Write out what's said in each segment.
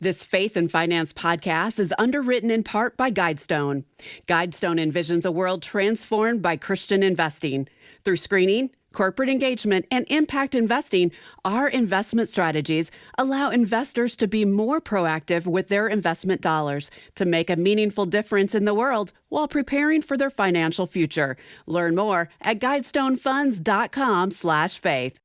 This Faith and Finance podcast is underwritten in part by Guidestone. Guidestone envisions a world transformed by Christian investing. Through screening, corporate engagement, and impact investing, our investment strategies allow investors to be more proactive with their investment dollars to make a meaningful difference in the world while preparing for their financial future. Learn more at guidestonefunds.com/faith.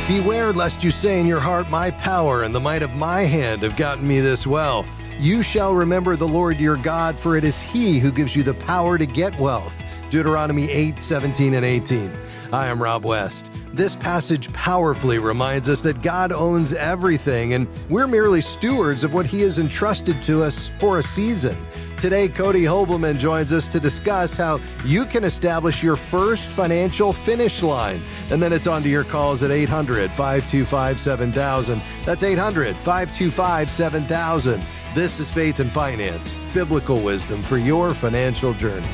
Beware lest you say in your heart, my power and the might of my hand have gotten me this wealth. You shall remember the Lord your God, for it is He who gives you the power to get wealth. Deuteronomy 8:17 and 18. I am Rob West. This passage powerfully reminds us that God owns everything, and we're merely stewards of what He has entrusted to us for a season. Today, Cody Hobelman joins us to discuss how you can establish your first financial finish line. And then it's on to your calls at 800-525-7000. That's 800-525-7000. This is Faith and Finance, biblical wisdom for your financial journey.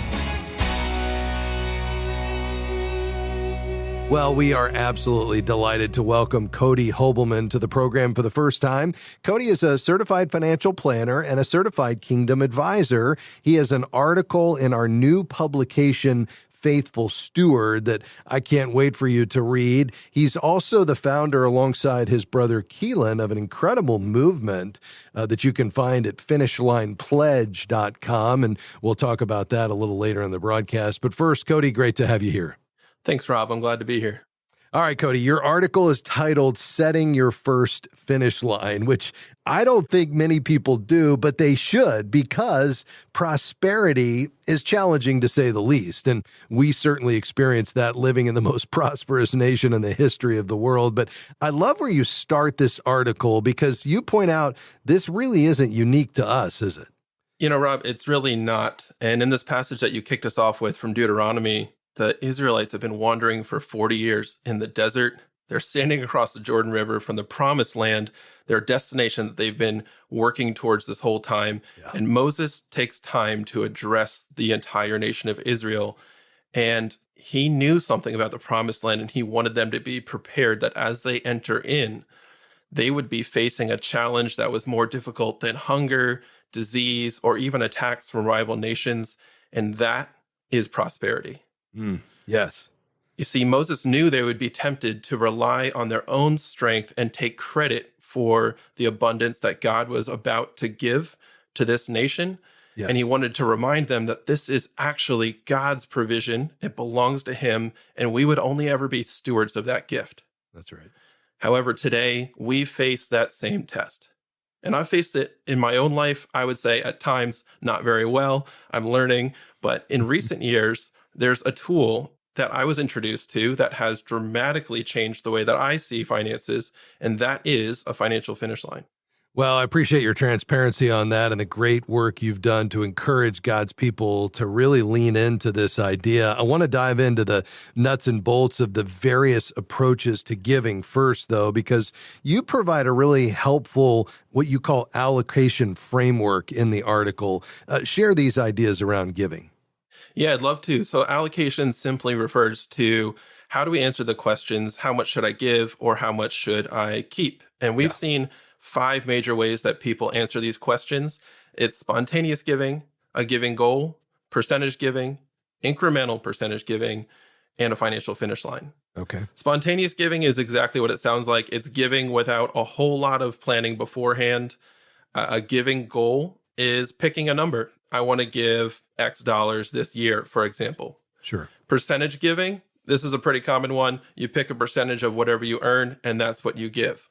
Well, we are absolutely delighted to welcome Cody Hobelman to the program for the first time. Cody is a certified financial planner and a certified kingdom advisor. He has an article in our new publication, Faithful Steward, that I can't wait for you to read. He's also the founder, alongside his brother Keelan, of an incredible movement that you can find at finishlinepledge.com, and we'll talk about that a little later in the broadcast. But first, Cody, great to have you here. Thanks, Rob. I'm glad to be here. All right, Cody, your article is titled Setting Your First Finish Line, which I don't think many people do, but they should, because prosperity is challenging to say the least. And we certainly experience that living in the most prosperous nation in the history of the world. But I love where you start this article, because you point out this really isn't unique to us, is it? You know, Rob, it's really not. And in this passage that you kicked us off with from Deuteronomy, the Israelites have been wandering for 40 years in the desert. They're standing across the Jordan River from the promised land, their destination that they've been working towards this whole time. Yeah. And Moses takes time to address the entire nation of Israel. And he knew something about the promised land, and he wanted them to be prepared that as they enter in, they would be facing a challenge that was more difficult than hunger, disease, or even attacks from rival nations. And that is prosperity. Yes. You see, Moses knew they would be tempted to rely on their own strength and take credit for the abundance that God was about to give to this nation. Yes. And he wanted to remind them that this is actually God's provision. It belongs to Him, and we would only ever be stewards of that gift. That's right. However, today we face that same test. And I've faced it in my own life, I would say at times not very well. I'm learning, but in recent years, there's a tool that I was introduced to that has dramatically changed the way that I see finances, and that is a financial finish line. Well, I appreciate your transparency on that and the great work you've done to encourage God's people to really lean into this idea. I want to dive into the nuts and bolts of the various approaches to giving first, though, because you provide a really helpful, what you call allocation framework in the article. Share these ideas around giving. Yeah, I'd love to. So allocation simply refers to how do we answer the questions, how much should I give or how much should I keep? And we've seen 5 major ways that people answer these questions. It's spontaneous giving, a giving goal, percentage giving, incremental percentage giving, and a financial finish line. Okay. Spontaneous giving is exactly what it sounds like. It's giving without a whole lot of planning beforehand. A giving goal is picking a number. I want to give X dollars this year, for example. Sure. Percentage giving, this is a pretty common one. You pick a percentage of whatever you earn, and that's what you give.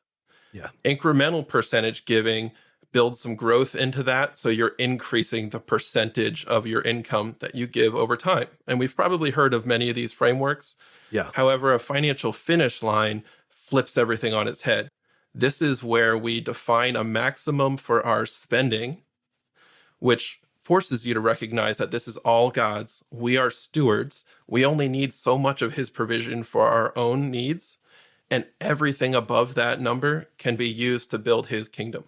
Yeah. Incremental percentage giving builds some growth into that, so you're increasing the percentage of your income that you give over time. And we've probably heard of many of these frameworks. Yeah. However, a financial finish line flips everything on its head. This is where we define a maximum for our spending, which forces you to recognize that this is all God's. We are stewards. We only need so much of His provision for our own needs, and everything above that number can be used to build His kingdom.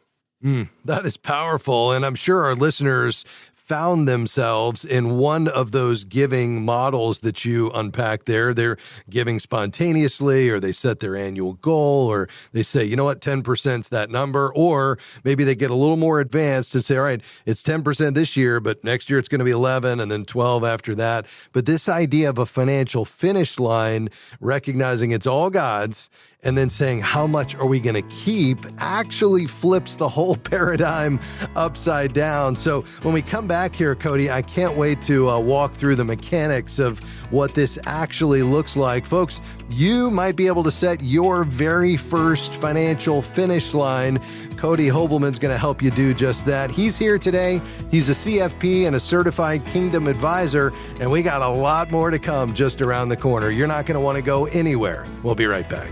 That is powerful, and I'm sure our listeners found themselves in one of those giving models that you unpack there. They're giving spontaneously, or they set their annual goal, or they say, you know what, 10%'s that number. Or maybe they get a little more advanced and say, all right, it's 10% this year, but next year it's going to be 11 and then 12 after that. But this idea of a financial finish line, recognizing it's all God's, and then saying, how much are we going to keep, actually flips the whole paradigm upside down. So when we come back here, Cody, I can't wait to walk through the mechanics of what this actually looks like. Folks, you might be able to set your very first financial finish line. Cody Hobelman's going to help you do just that. He's here today. He's a CFP and a certified Kingdom advisor, and we got a lot more to come just around the corner. You're not going to want to go anywhere. We'll be right back.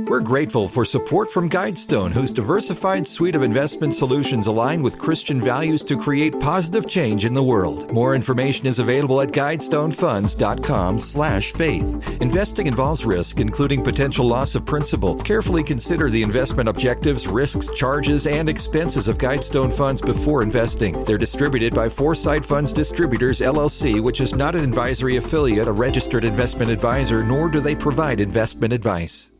We're grateful for support from Guidestone, whose diversified suite of investment solutions align with Christian values to create positive change in the world. More information is available at guidestonefunds.com/faith. Investing involves risk, including potential loss of principal. Carefully consider the investment objectives, risks, charges, and expenses of Guidestone funds before investing. They're distributed by Foresight Funds Distributors, LLC, which is not an advisory affiliate, a registered investment advisor, nor do they provide investment advice.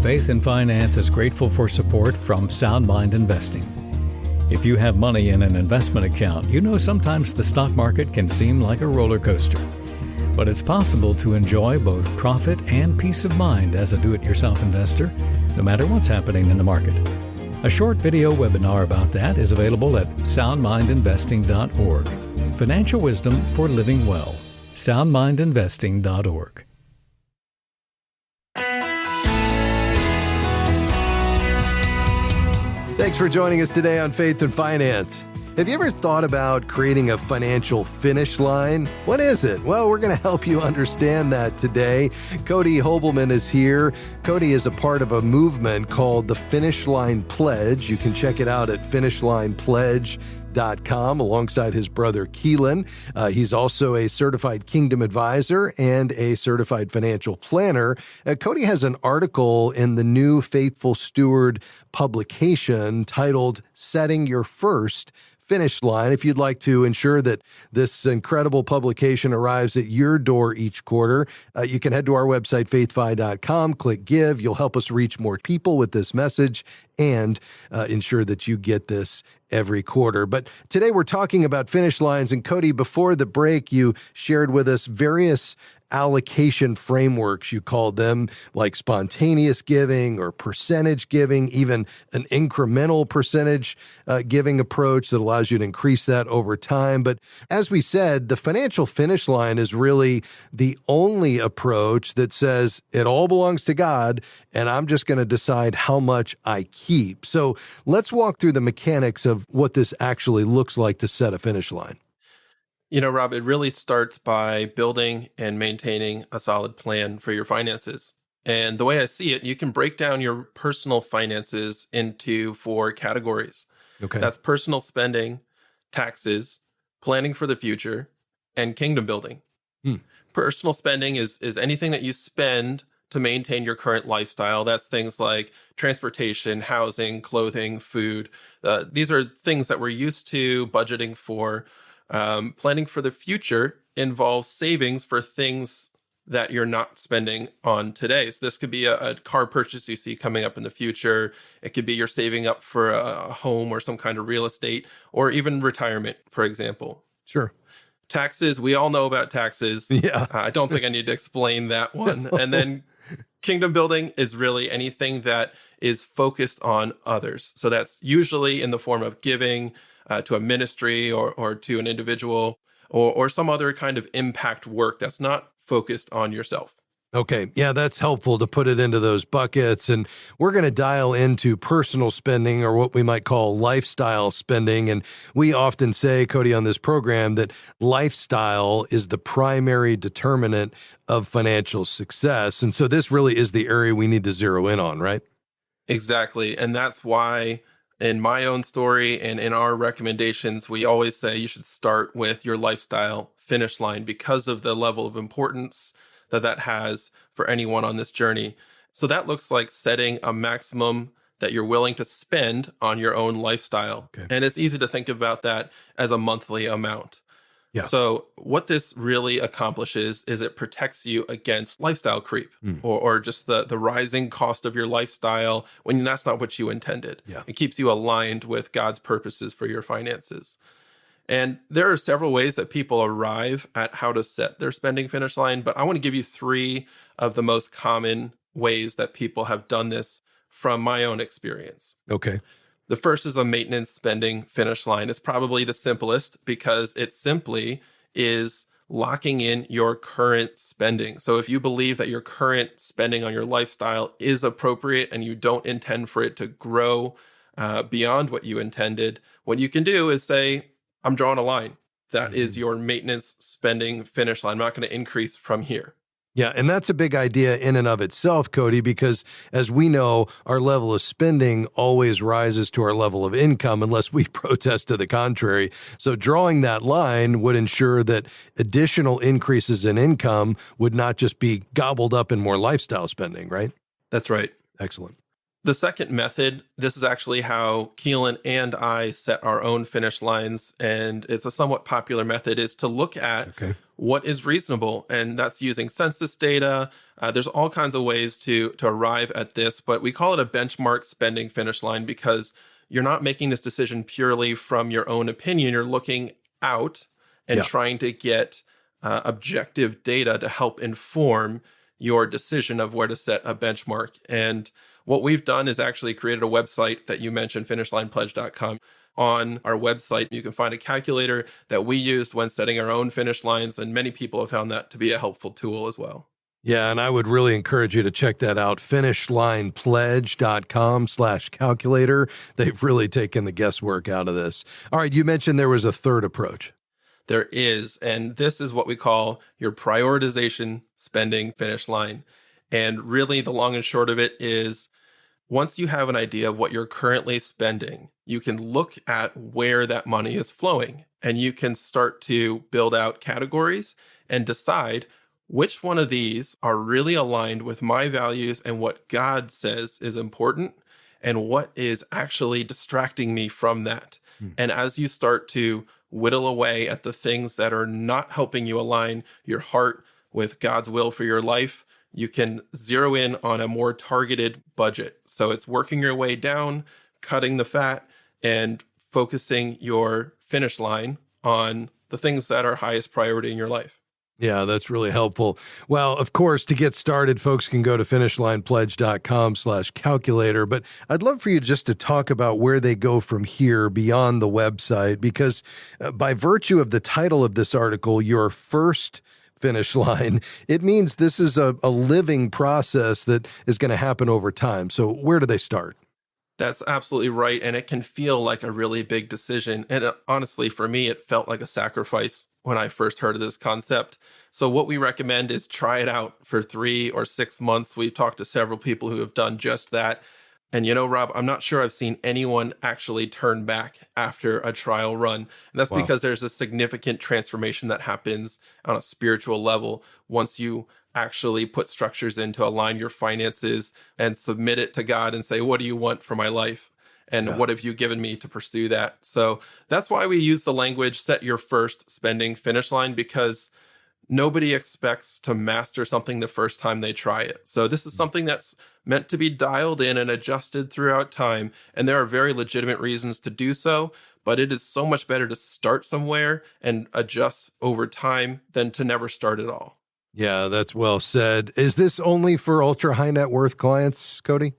Faith and Finance is grateful for support from Sound Mind Investing. If you have money in an investment account, you know sometimes the stock market can seem like a roller coaster. But it's possible to enjoy both profit and peace of mind as a do-it-yourself investor, no matter what's happening in the market. A short video webinar about that is available at soundmindinvesting.org. Financial wisdom for living well. soundmindinvesting.org. Thanks for joining us today on Faith and Finance. Have you ever thought about creating a financial finish line? What is it? Well, we're going to help you understand that today. Cody Hobelman is here. Cody is a part of a movement called the Finish Line Pledge. You can check it out at finishlinepledge.com alongside his brother Keelan. He's also a certified Kingdom advisor and a certified financial planner. Cody has an article in the new Faithful Steward publication titled Setting Your First Finish Line. If you'd like to ensure that this incredible publication arrives at your door each quarter, you can head to our website, faithfi.com, click give. You'll help us reach more people with this message and ensure that you get this every quarter. But today we're talking about finish lines. And Cody, before the break, you shared with us various allocation frameworks, you called them, like spontaneous giving or percentage giving, even an incremental percentage giving approach that allows you to increase that over time. But as we said, the financial finish line is really the only approach that says it all belongs to God, and I'm just going to decide how much I keep. So let's walk through the mechanics of what this actually looks like to set a finish line. You know, Rob, it really starts by building and maintaining a solid plan for your finances. And the way I see it, you can break down your personal finances into 4 categories. Okay. That's personal spending, taxes, planning for the future, and kingdom building. Personal spending is anything that you spend to maintain your current lifestyle. That's things like transportation, housing, clothing, food. These are things that we're used to budgeting for. Planning for the future involves savings for things that you're not spending on today. So this could be a car purchase you see coming up in the future. It could be you're saving up for a home or some kind of real estate, or even retirement, for example. Sure. Taxes, we all know about taxes. Yeah. I don't think I need to explain that one. And then kingdom building is really anything that is focused on others. So that's usually in the form of giving, to a ministry or to an individual or some other kind of impact work that's not focused on yourself. Okay. Yeah, that's helpful to put it into those buckets. And we're going to dial into personal spending, or what we might call lifestyle spending. And we often say, Cody, on this program, that lifestyle is the primary determinant of financial success. And so this really is the area we need to zero in on, right? Exactly. And that's why in my own story and in our recommendations, we always say you should start with your lifestyle finish line because of the level of importance that has for anyone on this journey. So that looks like setting a maximum that you're willing to spend on your own lifestyle. Okay. And it's easy to think about that as a monthly amount. Yeah. So what this really accomplishes is it protects you against lifestyle creep or just the rising cost of your lifestyle when that's not what you intended. Yeah. It keeps you aligned with God's purposes for your finances. And there are several ways that people arrive at how to set their spending finish line, but I want to give you 3 of the most common ways that people have done this from my own experience. Okay. The first is a maintenance spending finish line. It's probably the simplest because it simply is locking in your current spending. So if you believe that your current spending on your lifestyle is appropriate and you don't intend for it to grow beyond what you intended, what you can do is say, I'm drawing a line. That is your maintenance spending finish line. I'm not going to increase from here. Yeah, and that's a big idea in and of itself, Cody, because as we know, our level of spending always rises to our level of income unless we protest to the contrary. So drawing that line would ensure that additional increases in income would not just be gobbled up in more lifestyle spending, right? That's right. Excellent. The second method, this is actually how Keelan and I set our own finish lines, and it's a somewhat popular method, is to look at what is reasonable, and that's using census data. There's all kinds of ways to arrive at this, but we call it a benchmark spending finish line because you're not making this decision purely from your own opinion. You're looking out and trying to get objective data to help inform your decision of where to set a benchmark. And what we've done is actually created a website that you mentioned, finishlinepledge.com. On our website, you can find a calculator that we used when setting our own finish lines, and many people have found that to be a helpful tool as well. Yeah, and I would really encourage you to check that out, finishlinepledge.com/calculator. They've really taken the guesswork out of this. All right, you mentioned there was a third approach. There is, and this is what we call your prioritization spending finish line. And really, the long and short of it is, once you have an idea of what you're currently spending, you can look at where that money is flowing, and you can start to build out categories and decide which one of these are really aligned with my values and what God says is important, and what is actually distracting me from that. And as you start to whittle away at the things that are not helping you align your heart with God's will for your life, you can zero in on a more targeted budget. So it's working your way down, cutting the fat, and focusing your finish line on the things that are highest priority in your life. Yeah, that's really helpful. Well, of course, to get started, folks can go to finishlinepledge.com/calculator. But I'd love for you just to talk about where they go from here beyond the website, because by virtue of the title of this article, your first finish line, it means this is a living process that is going to happen over time. So where do they start? That's absolutely right. And it can feel like a really big decision. And honestly, for me, it felt like a sacrifice when I first heard of this concept. So what we recommend is try it out for 3 or 6 months. We've talked to several people who have done just that. And you know, Rob, I'm not sure I've seen anyone actually turn back after a trial run. And that's because there's a significant transformation that happens on a spiritual level once you actually put structures in to align your finances and submit it to God and say, what do you want for my life? And what have you given me to pursue that? So that's why we use the language, set your first spending finish line, because nobody expects to master something the first time they try it. So this is something that's meant to be dialed in and adjusted throughout time. And there are very legitimate reasons to do so, but it is so much better to start somewhere and adjust over time than to never start at all. Yeah, that's well said. Is this only for ultra high net worth clients, Cody?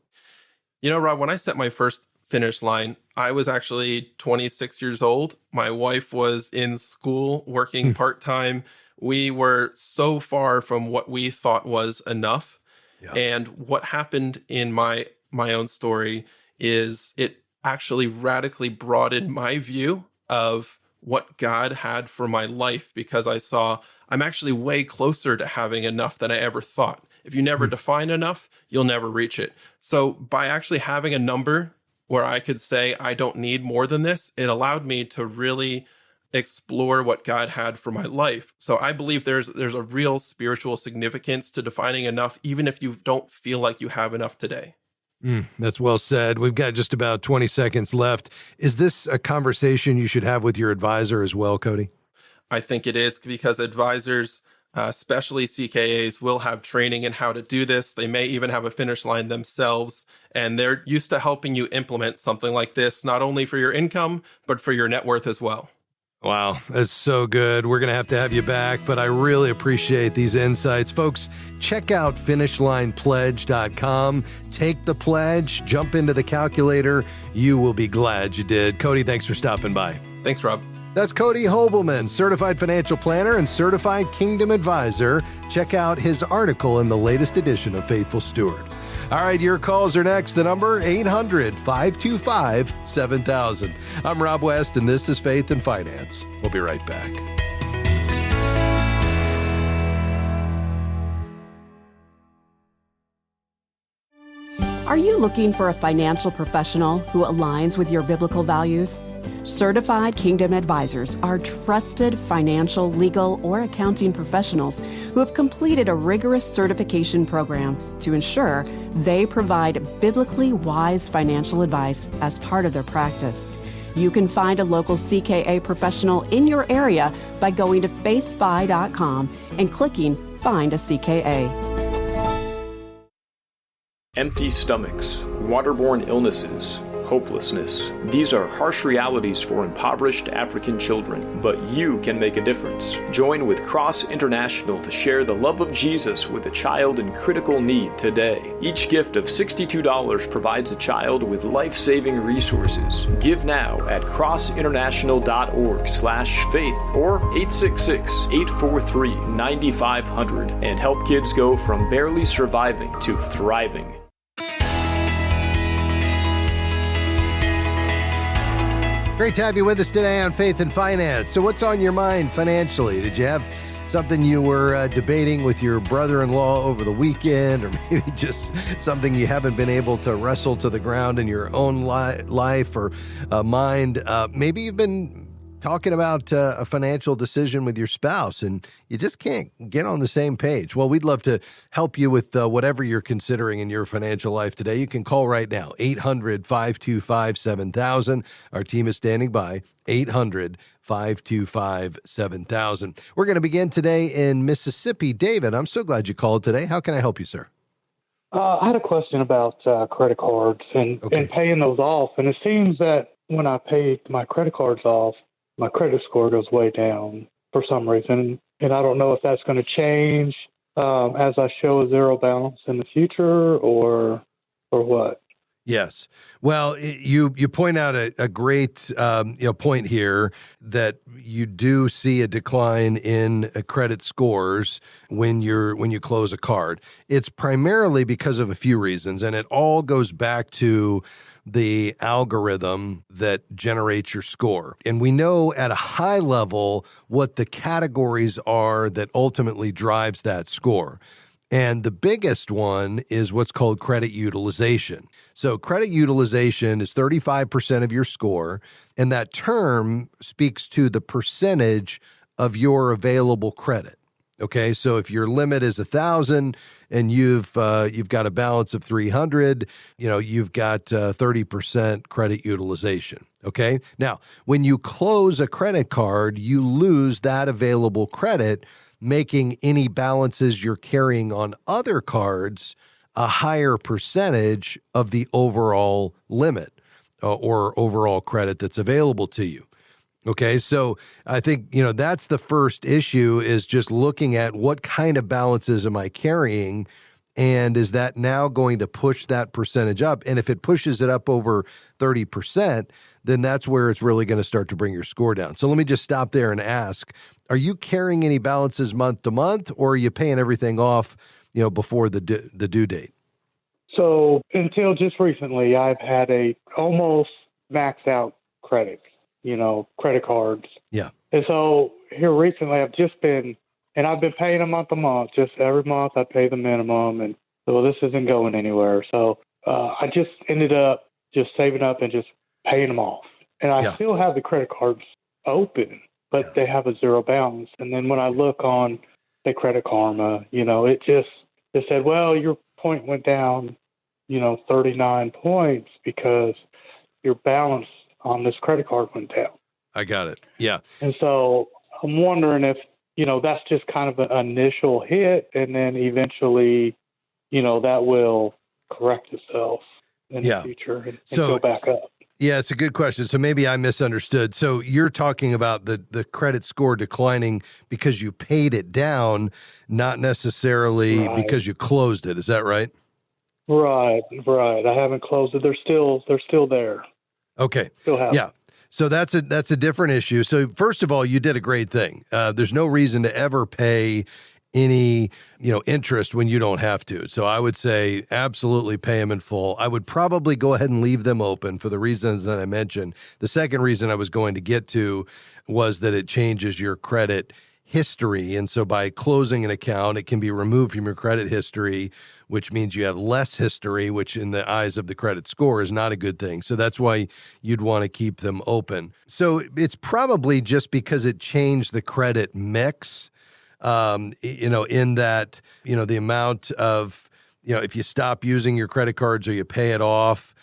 You know, Rob, when I set my first finish line, I was actually 26 years old. My wife was in school working part-time. We were so far from what we thought was enough. Yeah. And what happened in my own story is it actually radically broadened my view of what God had for my life, because I saw I'm actually way closer to having enough than I ever thought. If you never define enough, you'll never reach it. So by actually having a number where I could say, I don't need more than this, it allowed me to really explore what God had for my life. So I believe there's a real spiritual significance to defining enough, even if you don't feel like you have enough today. That's well said. We've got just about 20 seconds left. Is this a conversation you should have with your advisor as well, Cody? I think it is, because advisors, especially CKAs, will have training in how to do this. They may even have a finish line themselves, and they're used to helping you implement something like this, not only for your income, but for your net worth as well. Wow, that's so good. We're going to have you back, but I really appreciate these insights. Folks, check out finishlinepledge.com. Take the pledge, jump into the calculator. You will be glad you did. Cody, thanks for stopping by. Thanks, Rob. That's Cody Hobelman, certified financial planner and certified kingdom advisor. Check out his article in the latest edition of Faithful Steward. All right, your calls are next. The number 800-525-7000. I'm Rob West, and this is Faith and Finance. We'll be right back. Are you looking for a financial professional who aligns with your biblical values? Certified Kingdom Advisors are trusted financial, legal, or accounting professionals who have completed a rigorous certification program to ensure they provide biblically wise financial advice as part of their practice. You can find a local CKA professional in your area by going to faithfi.com and clicking Find a CKA. Empty stomachs, waterborne illnesses, hopelessness. These are harsh realities for impoverished African children, but you can make a difference. Join with Cross International to share the love of Jesus with a child in critical need today. Each gift of $62 provides a child with life-saving resources. Give now at crossinternational.org/faith or 866-843-9500 and help kids go from barely surviving to thriving. Great to have you with us today on Faith and Finance. So what's on your mind financially? Did you have something you were debating with your brother-in-law over the weekend, or maybe just something you haven't been able to wrestle to the ground in your own life or mind? Maybe you've been talking about a financial decision with your spouse and you just can't get on the same page. Well, we'd love to help you with whatever you're considering in your financial life today. You can call right now, 800-525-7000. Our team is standing by, 800-525-7000. We're going to begin today in Mississippi. David, I'm so glad you called today. How can I help you, sir? I had a question about credit cards and paying those off. And it seems that when I paid my credit cards off, my credit score goes way down for some reason. And I don't know if that's going to change as I show a zero balance in the future or what. Yes. Well, you point out a great point here that you do see a decline in credit scores when you close a card. It's primarily because of a few reasons, and it all goes back to the algorithm that generates your score. And we know at a high level what the categories are that ultimately drives that score. And the biggest one is what's called credit utilization. So credit utilization is 35% of your score, and that term speaks to the percentage of your available credit. Okay, so if your limit is 1,000 and you've got a balance of 300, you've got 30% credit utilization. Okay, now when you close a credit card, you lose that available credit, making any balances you're carrying on other cards a higher percentage of the overall limit or overall credit that's available to you. Okay, so I think, that's the first issue, is just looking at what kind of balances am I carrying, and is that now going to push that percentage up? And if it pushes it up over 30%, then that's where it's really going to start to bring your score down. So let me just stop there and ask, are you carrying any balances month to month, or are you paying everything off, before the due date? So until just recently, I've had a almost maxed out credit cards. Yeah. And so here recently I've been paying a month to month. Just every month I pay the minimum, and so this isn't going anywhere. So I just ended up just saving up and just paying them off. And I still have the credit cards open. but they have a zero balance. And then when I look on, say, Credit Karma, it said, well, your point went down, 39 points because your balance on this credit card went down. I got it. Yeah. And so I'm wondering if, that's just kind of an initial hit, and then eventually, that will correct itself in the future and go back up. Yeah, it's a good question. So maybe I misunderstood. So you're talking about the credit score declining because you paid it down, not necessarily because you closed it. Is that right? Right. I haven't closed it. They're still there. Okay. Still have. Yeah. So that's a different issue. So first of all, you did a great thing. There's no reason to ever pay any, interest when you don't have to. So I would say absolutely pay them in full. I would probably go ahead and leave them open for the reasons that I mentioned. The second reason I was going to get to was that it changes your credit history. And so by closing an account, it can be removed from your credit history, which means you have less history, which in the eyes of the credit score is not a good thing. So that's why you'd want to keep them open. So it's probably just because it changed the credit mix, in that, the amount of, if you stop using your credit cards or you pay it off,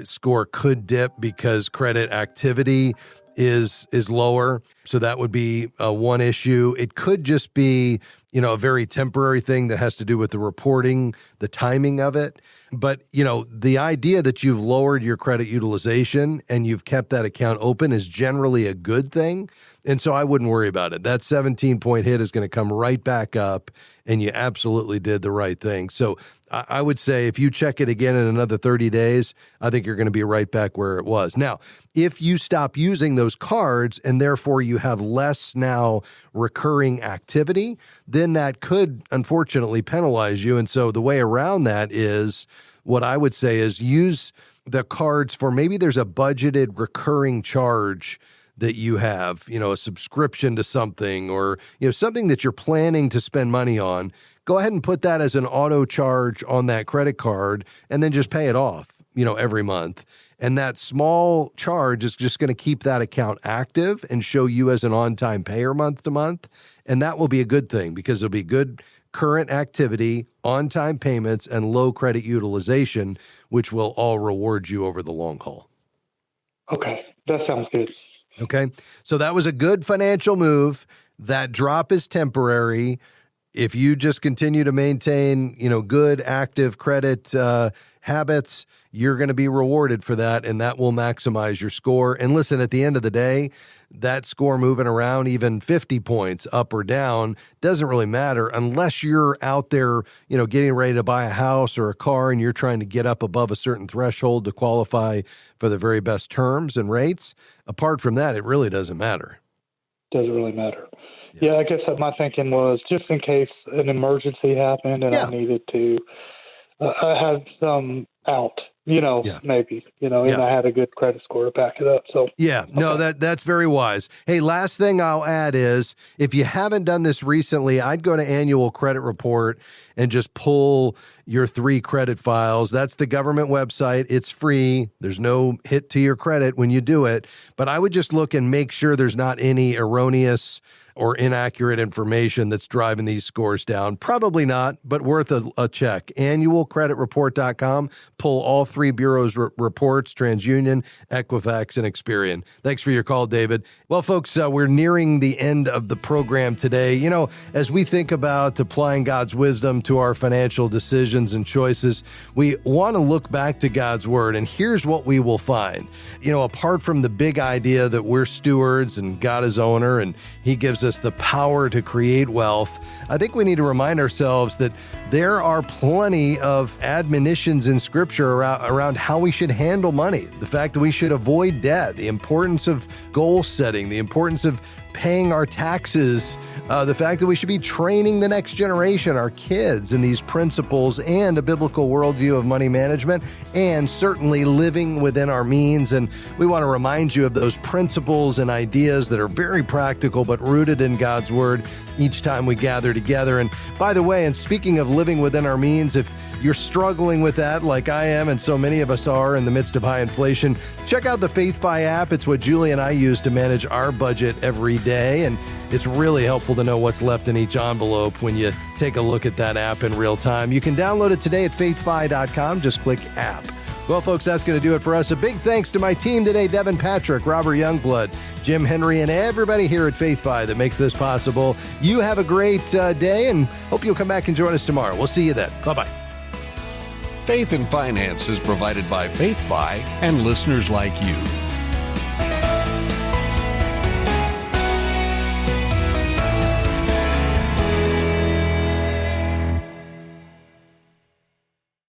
score could dip because credit activity is lower. So that would be one issue. It could just be, a very temporary thing that has to do with the reporting, the timing of it. But, the idea that you've lowered your credit utilization and you've kept that account open is generally a good thing. And so I wouldn't worry about it. That 17-point hit is going to come right back up, and you absolutely did the right thing. So I would say if you check it again in another 30 days, I think you're going to be right back where it was. Now, if you stop using those cards and therefore you have less now recurring activity, then that could unfortunately penalize you. And so the way around that is, what I would say is use the cards for, maybe there's a budgeted recurring charge that you have, a subscription to something, or, something that you're planning to spend money on. Go ahead and put that as an auto charge on that credit card and then just pay it off, every month. And that small charge is just going to keep that account active and show you as an on-time payer month to month. And that will be a good thing because it'll be good current activity, on-time payments, and low credit utilization, which will all reward you over the long haul. Okay, that sounds good. Okay, so that was a good financial move. That drop is temporary. If you just continue to maintain, good active credit habits, you're going to be rewarded for that, and that will maximize your score. And listen, at the end of the day, that score moving around even 50 points up or down doesn't really matter unless you're out there, getting ready to buy a house or a car and you're trying to get up above a certain threshold to qualify for the very best terms and rates. Apart from that, it really doesn't matter. Doesn't really matter. Yeah, I guess my thinking was just in case an emergency happened and I needed to have some out, maybe, and I had a good credit score to back it up. So no, that's very wise. Hey, last thing I'll add is if you haven't done this recently, I'd go to Annual Credit Report and just pull your 3 credit files. That's the government website. It's free. There's no hit to your credit when you do it. But I would just look and make sure there's not any erroneous or inaccurate information that's driving these scores down. Probably not, but worth a check. Annualcreditreport.com. Pull all 3 bureaus' reports, TransUnion, Equifax, and Experian. Thanks for your call, David. Well, folks, we're nearing the end of the program today. As we think about applying God's wisdom to our financial decisions and choices, we want to look back to God's word, and here's what we will find. Apart from the big idea that we're stewards and God is owner and he gives us the power to create wealth, I think we need to remind ourselves that there are plenty of admonitions in Scripture around how we should handle money, the fact that we should avoid debt, the importance of goal setting, the importance of paying our taxes, the fact that we should be training the next generation, our kids, in these principles and a biblical worldview of money management, and certainly living within our means. And we want to remind you of those principles and ideas that are very practical but rooted in God's Word each time we gather together. And by the way, and speaking of living within our means, if you're struggling with that like I I am, and so many of us are in the midst of high inflation, check out the FaithFi app. It's what Julie and I use to manage our budget every day, and it's really helpful to know what's left in each envelope when you take a look at that app in real time. You can download it today at faithfi.com. Just click app. Well, folks, that's going to do it for us. A big thanks to my team today, Devin Patrick, Robert Youngblood, Jim Henry, and everybody here at FaithFi that makes this possible. You have a great day, and hope you'll come back and join us tomorrow. We'll see you then. Bye-bye. Faith and Finance is provided by FaithFi and listeners like you.